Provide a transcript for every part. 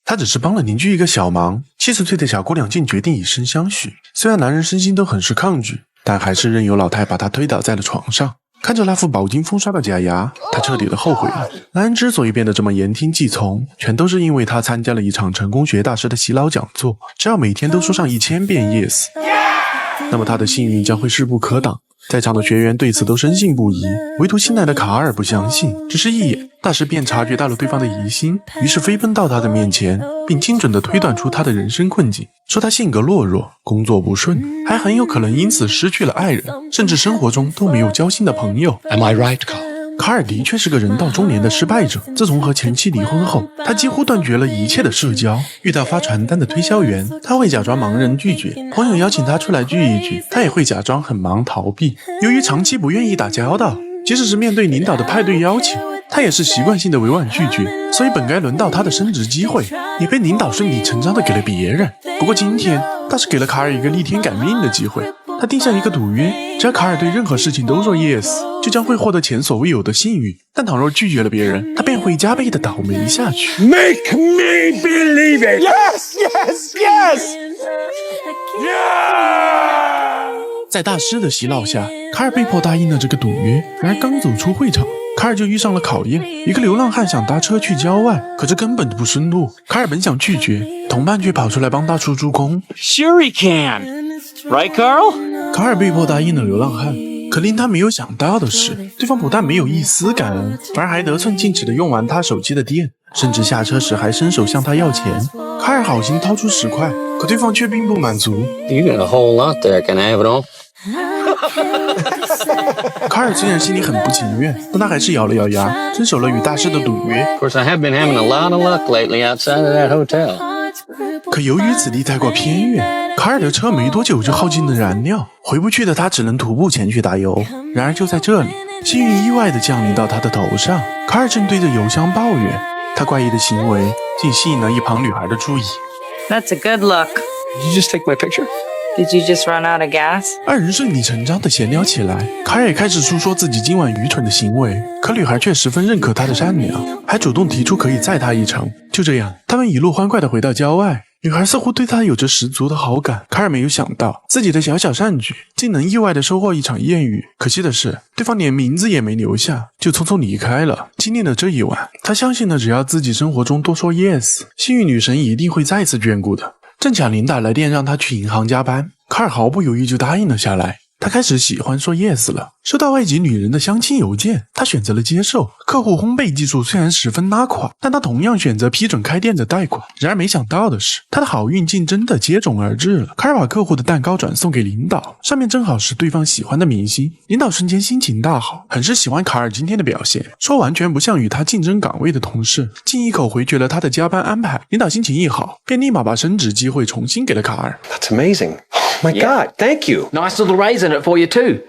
他只是帮了邻居一个小忙，70岁的小姑娘竟决定以身相许。虽然男人身心都很是抗拒，但还是任由老太把她推倒在了床上。看着那副饱经风刷的假牙，他彻底的后悔了。男人之所以变得这么言听计从，全都是因为他参加了一场成功学大师的洗脑讲座，只要每天都说上1000遍 yes， 那么他的幸运将会势不可挡。在场的学员对此都深信不疑，唯独新来的卡尔不相信，只是一眼，大师便察觉到了对方的疑心，于是飞奔到他的面前，并精准地推断出他的人生困境，说他性格懦弱，工作不顺，还很有可能因此失去了爱人，甚至生活中都没有交心的朋友。 Am I right, Carl? 卡尔的确是个人到中年的失败者，自从和前妻离婚后，他几乎断绝了一切的社交。遇到发传单的推销员，他会假装茫然拒绝；朋友邀请他出来聚一聚，他也会假装很忙逃避。由于长期不愿意打交道，即使是面对领导的派对邀请，他也是习惯性的委婉拒绝，所以本该轮到他的升职机会，也被领导顺理成章的给了别人。不过今天，倒是给了卡尔一个逆天改命的机会。他定下一个赌约，只要卡尔对任何事情都说 yes， 就将会获得前所未有的幸运，但倘若拒绝了别人，他便会加倍的倒霉下去。 Make me believe it! Yes, yes, yes! Yeah! 在大师的洗脑下，卡尔被迫答应了这个赌约。然而刚走出会场，卡尔就遇上了考验。一个流浪汉想搭车去郊外，可这根本不顺路。卡尔本想拒绝，同伴却跑出来帮他出助攻。 Sure he can. Right, Carl? 卡尔被迫答应了流浪汉，可令他没有想到的是，对方不但没有一丝感恩，反而还得寸进尺地用完他手机的电，甚至下车时还伸手向他要钱。卡尔好心掏出10块，可对方却并不满足。 You got a whole lot there. Can I have it all? 卡尔虽然心里很不情愿，但他还是咬了咬牙，遵守了与大师的赌约。 Of course, I have been having a lot of luck lately outside of that hotel. 可由于此地太过偏远，卡尔的车没多久就耗尽了燃料，回不去的他只能徒步前去打油。然而就在这里，幸运意外地降临到他的头上。卡尔正对着油箱抱怨，他怪异的行为竟吸引了一旁女孩的注意。 That's a good look. Did you just take my picture? Did you just run out of gas? 二人顺理成章地闲聊起来，卡尔也开始诉说自己今晚愚蠢的行为，可女孩却十分认可他的善良，还主动提出可以载他一程。就这样，他们一路欢快地回到郊外。女孩似乎对他有着十足的好感，卡尔没有想到自己的小小善举竟能意外地收获一场艳遇。可惜的是，对方连名字也没留下，就匆匆离开了。经历了这一晚，他相信了只要自己生活中多说 yes， 幸运女神一定会再次眷顾的。正巧琳达来电让他去银行加班，卡尔毫不犹豫就答应了下来。他开始喜欢说 yes 了。收到外籍女人的相亲邮件，他选择了接受。客户烘焙技术虽然十分拉垮，但他同样选择批准开店的贷款。然而没想到的是，他的好运竟真的接踵而至了。卡尔把客户的蛋糕转送给领导，上面正好是对方喜欢的明星。领导瞬间心情大好，很是喜欢卡尔今天的表现，说完全不像与他竞争岗位的同事，竟一口回绝了他的加班安排。领导心情一好，便立马把升职机会重新给了卡尔。 That's amazing. Oh my God, thank you. Nice little raise in it for you too.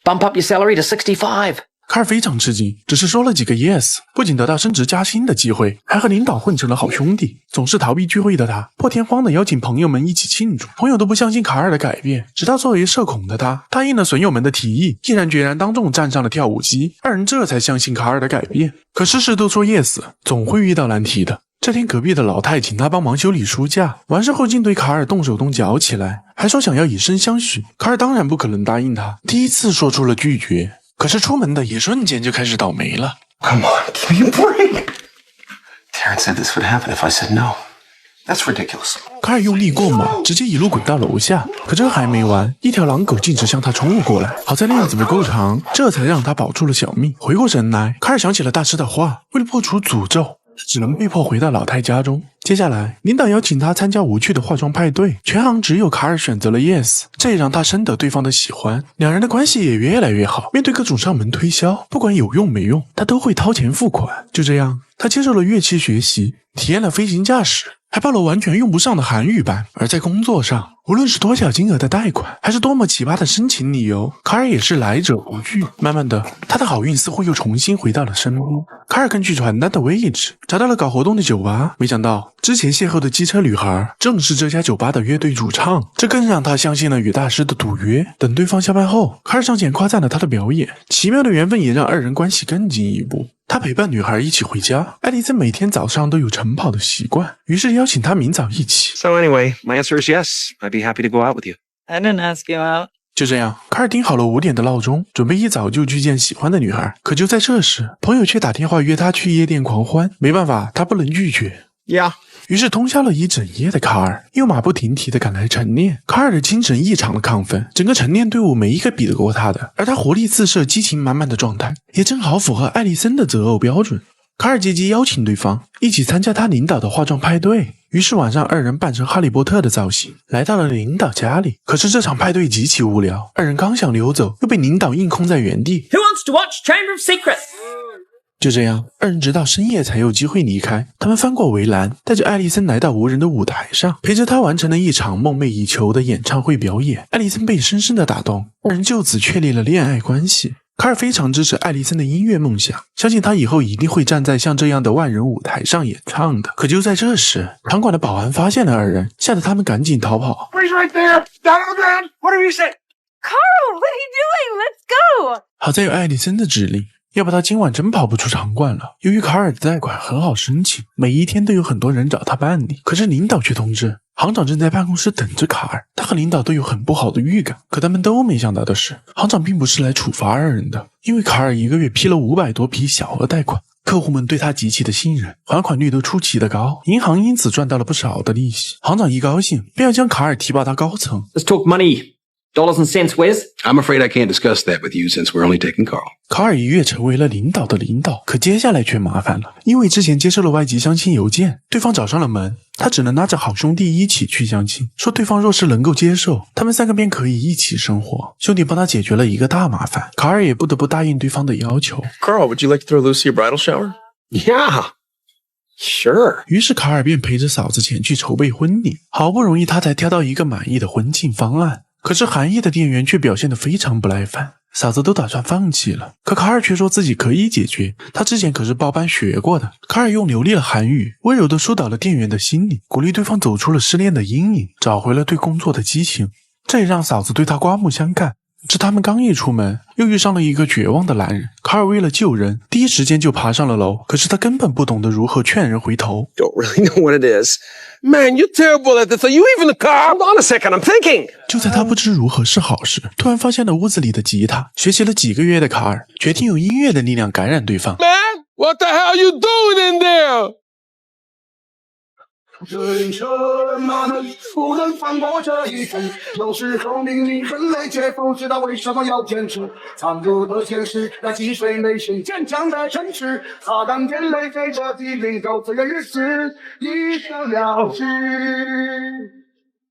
Bump up your salary to 65. 卡尔非常吃惊，只是说了几个 yes， 不仅得到升职加薪的机会，还和领导混成了好兄弟。总是逃避聚会的他，破天荒地邀请朋友们一起庆祝。朋友都不相信卡尔的改变，直到作为社恐的他答应了损友们的提议，毅然决然当众站上了跳舞机。二人这才相信卡尔的改变。可事事都说 yes， 总会遇到难题的。这天隔壁的老太请他帮忙修理书架，完事后竟对卡尔动手动脚起来，还说想要以身相许。卡尔当然不可能答应他，第一次说出了拒绝。可是出门的一瞬间就开始倒霉了。 Come on, give me a break. Taryn said this would happen if I said no. That's ridiculous. 卡尔用力过猛，直接一路滚到楼下。可这还没完，一条狼狗径直向他冲了过来。好在链子不够长，这才让他保住了小命。回过神来，卡尔想起了大师的话，为了破除诅咒，只能被迫回到老太家中。接下来，领导邀请他参加无趣的化妆派对，全行只有卡尔选择了 yes， 这也让他深得对方的喜欢，两人的关系也越来越好。面对各种上门推销，不管有用没用，他都会掏钱付款。就这样，他接受了乐器学习，体验了飞行驾驶，还报了完全用不上的韩语班。而在工作上，无论是多小金额的贷款，还是多么奇葩的申请理由，卡尔也是来者不拒。慢慢的，他的好运似乎又重新回到了身边。卡尔根据传单的位置找到了搞活动的酒吧，没想到之前邂逅的机车女孩正是这家酒吧的乐队主唱，这更让他相信了与大师的赌约。等对方下班后，卡尔上前夸赞了他的表演，奇妙的缘分也让二人关系更进一步。他陪伴女孩一起回家。艾丽森每天早上都有晨跑的习惯，于是邀请她明早一起。 So anyway, my answer is yes. I'd be happy to go out with you. I didn't ask you out. 就这样，卡尔定好了5点的闹钟，准备一早就去见喜欢的女孩。可就在这时，朋友却打电话约他去夜店狂欢。没办法，他不能拒绝。 Yeah. 于是通宵了一整夜的卡尔又马不停蹄地赶来晨练。卡尔的精神异常的亢奋，整个晨练队伍没一个比得过他的，而他活力四射、激情满满的状态，也正好符合艾丽森的择偶标准。卡尔借机邀请对方一起参加他领导的化妆派对。于是晚上二人扮成哈利波特的造型，来到了领导家里。可是这场派对极其无聊，二人刚想溜走，又被领导硬控在原地。 Who wants to watch Chamber of Secrets? 就这样，二人直到深夜才有机会离开。他们翻过围栏，带着艾丽森来到无人的舞台上，陪着她完成了一场梦寐以求的演唱会表演。艾丽森被深深的打动，二人就此确立了恋爱关系。卡尔非常支持艾丽森的音乐梦想，相信她以后一定会站在像这样的万人舞台上演唱的。可就在这时，场馆的保安发现了二人，吓得他们赶紧逃跑。 Freeze right there. Down on the ground. Whatever you say. Carl, what are you doing? Let's go. 好在有艾丽森的指令，要不他今晚真跑不出场馆了。由于卡尔的贷款很好申请，每一天都有很多人找他办理，可是领导却通知行长正在办公室等着卡尔。他和领导都有很不好的预感，可他们都没想到的是，行长并不是来处罚二人的，因为卡尔一个月批了500多批小额贷款，客户们对他极其的信任，还款率都出奇的高，银行因此赚到了不少的利息。行长一高兴，便要将卡尔提拔到高层。 Let's talk money. Dollars and cents, Wes? I'm afraid I can't discuss that with you since we're only taking Carl. 卡尔一跃成为了领导的领导，可接下来却麻烦了，因为之前接收了外籍相亲邮件，对方找上了门，他只能拉着好兄弟一起去相亲，说对方若是能够接受，他们3个便可以一起生活。兄弟帮他解决了一个大麻烦，卡尔也不得不答应对方的要求。 Carl, would you like to throw Lucy a bridal shower? Yeah. Sure. 于是卡尔便陪着嫂子前去筹备婚礼，好不容易他才挑到一个满意的婚庆方案。可是韩裔的店员却表现得非常不耐烦，嫂子都打算放弃了，可卡尔却说自己可以解决，他之前可是报班学过的。卡尔用流利的韩语温柔地疏导了店员的心理，鼓励对方走出了失恋的阴影，找回了对工作的激情，这也让嫂子对他刮目相看。这他们刚一出门，又遇上了一个绝望的男人。卡尔为了救人，第一时间就爬上了楼，可是他根本不懂得如何劝人回头。 Don't really know what it is. Man, you're terrible at this. Are you even a cop? Hold on a second. I'm thinking. 就在他不知如何是好时，突然发现了屋子里的吉他。学习了几个月的卡尔决定用音乐的力量感染对方。 Man, what the hell are you doing in there? 这一生哪能不能放过这一生？有时候明明很累，却不知道为什么要坚持。残酷的现实，那击碎内心坚强的城市，擦干眼泪，陪着地灵狗这个日子，一生了之。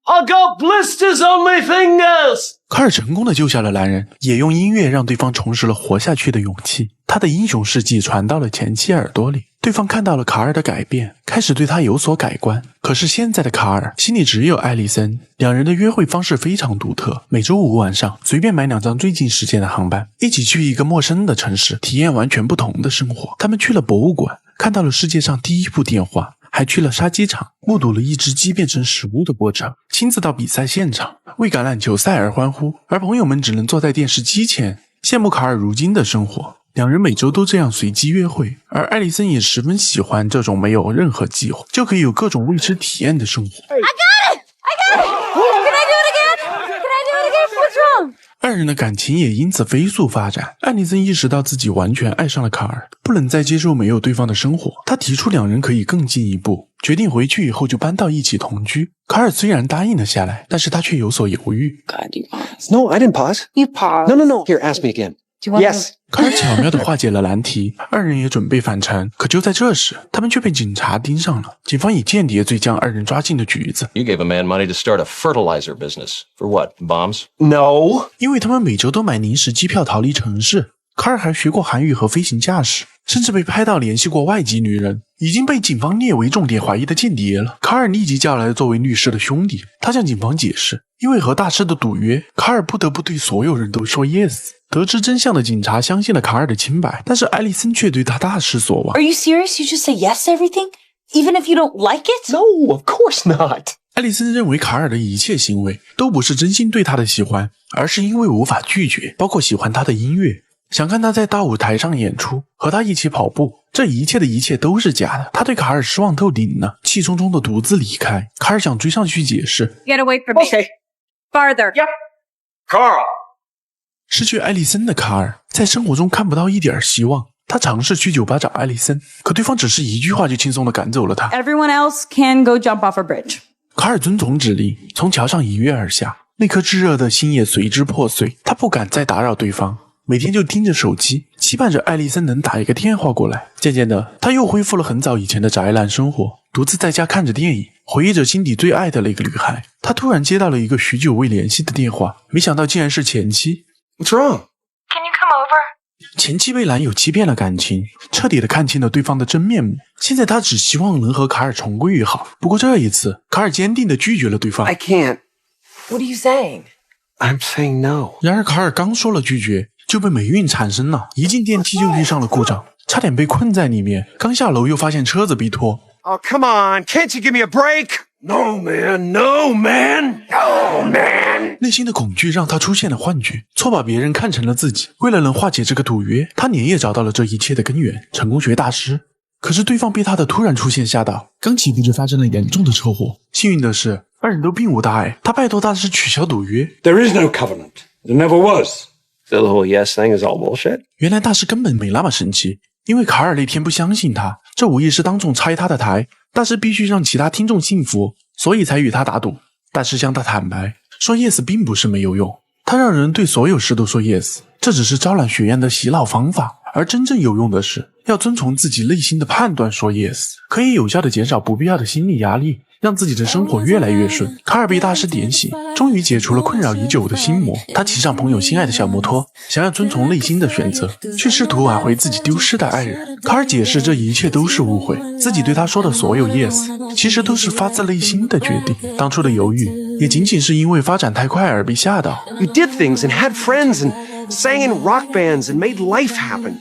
I got blisters on my fingers. 卡尔成功的救下了男人，也用音乐让对方重拾了活下去的勇气。他的英雄事迹传到了前妻耳朵里，对方看到了卡尔的改变，开始对他有所改观。可是现在的卡尔心里只有艾丽森，两人的约会方式非常独特，每周5晚上随便买2张最近时间的航班，一起去一个陌生的城市，体验完全不同的生活。他们去了博物馆，看到了世界上第一部电话，还去了杀鸡场，目睹了一只鸡变成食物的过程，亲自到比赛现场为橄榄球赛而欢呼，而朋友们只能坐在电视机前羡慕卡尔如今的生活。两人每周都这样随机约会，而艾丽森也十分喜欢这种没有任何计划就可以有各种未知体验的生活。 I got it! Can I do it again? Can I do it again? What's wrong? 二人的感情也因此飞速发展。艾丽森意识到自己完全爱上了卡尔，不能再接受没有对方的生活。他提出两人可以更进一步，决定回去以后就搬到一起同居。卡尔虽然答应了下来，但是他却有所犹豫。 God, you paused. No, I didn't pause. You pause. No. Here, ask me again. Do you want Yes. 卡尔巧妙地化解了难题，二人也准备返程。可就在这时，他们却被警察盯上了。警方以间谍罪将二人抓进了局子。 You gave a man money to start a fertilizer business. For what? Bombs? No. 因为他们每周都买临时机票逃离城市。卡尔还学过韩语和飞行驾驶，甚至被拍到联系过外籍女人，已经被警方列为重点怀疑的间谍了。卡尔立即叫来了作为律师的兄弟，他向警方解释，因为和大师的赌约，卡尔不得不对所有人都说 yes。得知真相的警察相信了卡尔的清白，但是艾丽森却对他大失所望。 Are you serious? You just say yes to everything? Even if you don't like it? No, of course not. 艾丽森认为卡尔的一切行为都不是真心对他的喜欢，而是因为无法拒绝，包括喜欢他的音乐。想看他在大舞台上演出，和他一起跑步。这一切的一切都是假的，他对卡尔失望透顶了，气冲冲的独自离开。卡尔想追上去解释 Get away from me. Okay. Farther. Yep. Carl. 失去艾丽森的卡尔在生活中看不到一点希望，他尝试去酒吧找艾丽森，可对方只是一句话就轻松地赶走了他。 Everyone else can go jump off a bridge. 卡尔遵从指令，从桥上一跃而下，那颗炙热的心也随之破碎。他不敢再打扰对方，每天就盯着手机，期盼着艾丽森能打一个电话过来。渐渐的，他又恢复了很早以前的宅男生活，独自在家看着电影，回忆着心底最爱的那个女孩。他突然接到了一个许久未联系的电话，没想到竟然是前妻。 What's wrong? Can you come over? 前妻被男友欺骗了感情，彻底的看清了对方的真面目。现在他只希望能和卡尔重归于好。不过这一次，卡尔坚定地拒绝了对方。 I can't. What are you saying? I'm saying no. 然而卡尔刚说了拒绝，就被霉运缠身了。一进电梯就遇上了故障，差点被困在里面。刚下楼又发现车子被拖。 Oh, come on. Can't you give me a break? No, man. No, man. No, man. 内心的恐惧让他出现了幻觉，错把别人看成了自己。为了能化解这个赌约，他连夜找到了这一切的根源——成功学大师。可是对方被他的突然出现吓到，刚起步就发生了严重的车祸。幸运的是，二人都并无大碍。他拜托大师取消赌约。 There is no covenant. There never was. The whole yes thing is all bullshit. 原来大师根本没那么生气，因为卡尔那天不相信他，这无疑是当众拆他的台。大师必须让其他听众信服，所以才与他打赌。大师向他坦白，说 yes 并不是没有用，他让人对所有事都说 yes， 这只是招揽学员的洗脑方法，而真正有用的是要遵从自己内心的判断说 yes， 可以有效地减少不必要的心理压力，让自己的生活越来越顺。卡尔被大师点醒，终于解除了困扰已久的心魔。他骑上朋友心爱的小摩托，想要遵从内心的选择，却试图挽回自己丢失的爱人。卡尔解释这一切都是误会，自己对他说的所有 yes 其实都是发自内心的决定，当初的犹豫也仅仅是因为发展太快而被吓到。 You did things and had friends and sang in rock bands and made life happen.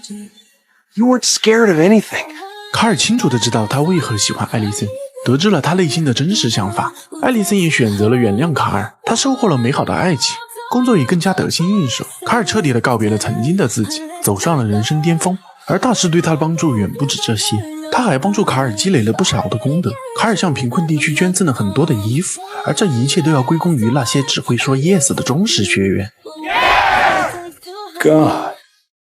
You weren't scared of anything. 卡尔清楚地知道他为何喜欢艾丽森，得知了他内心的真实想法。艾丽森也选择了原谅卡尔，他收获了美好的爱情，工作也更加得心应手。卡尔彻底地告别了曾经的自己，走上了人生巅峰。而大师对他的帮助远不止这些，他还帮助卡尔积累了不少的功德。卡尔向贫困地区捐赠了很多的衣服，而这一切都要归功于那些只会说 yes 的忠实学员。 God.